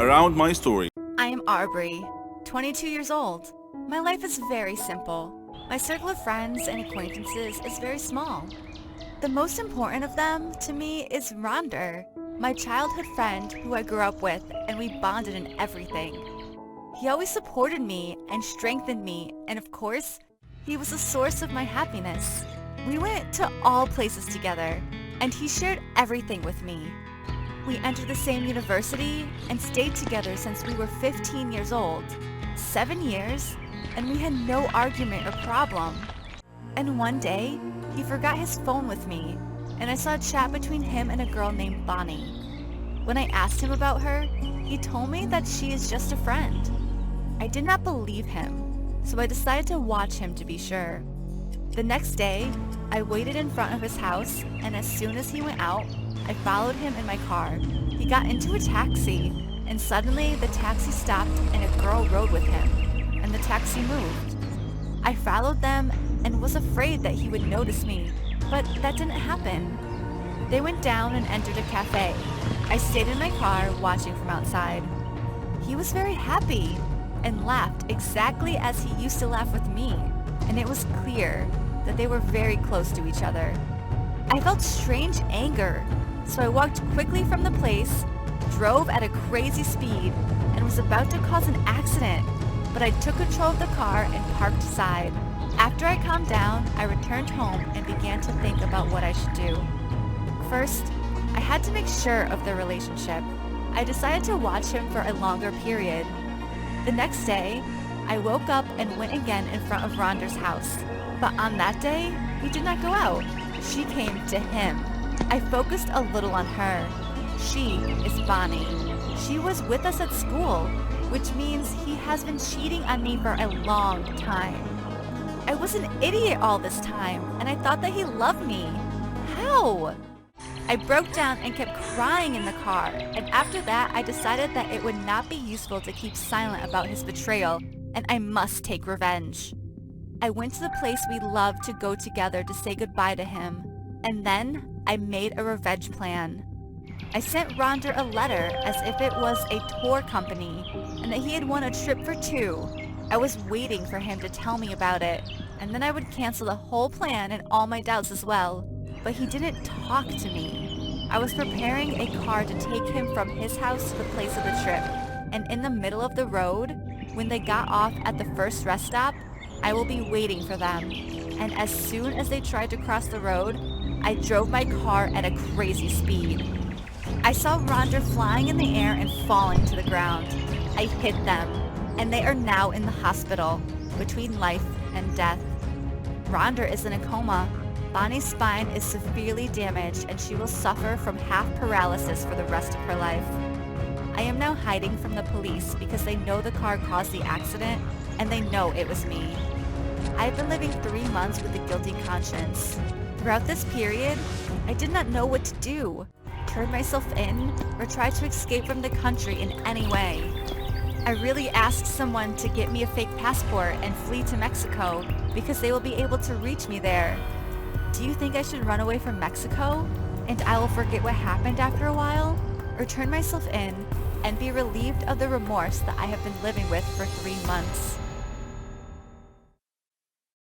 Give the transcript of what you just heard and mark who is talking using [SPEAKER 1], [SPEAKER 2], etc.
[SPEAKER 1] around my story.
[SPEAKER 2] I am Aubrey, 22 years old. My life is very simple. My circle of friends and acquaintances is very small. The most important of them to me is Ronder, my childhood friend who I grew up with, and we bonded in everything. He always supported me and strengthened me, and of course, he was the source of my happiness. We went to all places together, and he shared everything with me. We entered the same university and stayed together since we were 15 years old. 7 years, and we had no argument or problem. And one day, he forgot his phone with me, and I saw a chat between him and a girl named Bonnie. When I asked him about her, he told me that she is just a friend. I did not believe him, so I decided to watch him to be sure. The next day, I waited in front of his house, and as soon as he went out, I followed him in my car. He got into a taxi, and suddenly the taxi stopped and a girl rode with him, and the taxi moved. I followed them and was afraid that he would notice me, but that didn't happen. They went down and entered a cafe. I stayed in my car watching from outside. He was very happy and laughed exactly as he used to laugh with me, and it was clear that they were very close to each other. I felt strange anger, so I walked quickly from the place, drove at a crazy speed, and was about to cause an accident, but I took control of the car and parked aside. After I calmed down, I returned home and began to think about what I should do. First, I had to make sure of their relationship. I decided to watch him for a longer period. The next day, I woke up and went again in front of Ronder's house. But on that day, he did not go out. She came to him. I focused a little on her. She is Bonnie. She was with us at school, which means he has been cheating on me for a long time. I was an idiot all this time, and I thought that he loved me. How? I broke down and kept crying in the car, and after that I decided that it would not be useful to keep silent about his betrayal, and I must take revenge. I went to the place we loved to go together to say goodbye to him, and then I made a revenge plan. I sent Ronder a letter as if it was a tour company, and that he had won a trip for 2. I was waiting for him to tell me about it, and then I would cancel the whole plan and all my doubts as well. But he didn't talk to me. I was preparing a car to take him from his house to the place of the trip, and in the middle of the road, when they got off at the first rest stop, I will be waiting for them. And as soon as they tried to cross the road, I drove my car at a crazy speed. I saw Ronder flying in the air and falling to the ground. I hit them, and they are now in the hospital, between life and death. Ronder is in a coma. Bonnie's spine is severely damaged, and she will suffer from half paralysis for the rest of her life. I am now hiding from the police because they know the car caused the accident, and they know it was me. I've been living 3 months with a guilty conscience. Throughout this period, I did not know what to do. Turn myself in, or try to escape from the country in any way. I really asked someone to get me a fake passport and flee to Mexico because they will be able to reach me there. Do you think I should run away from Mexico and I will forget what happened after a while? Or turn myself in and be relieved of the remorse that I have been living with for 3 months?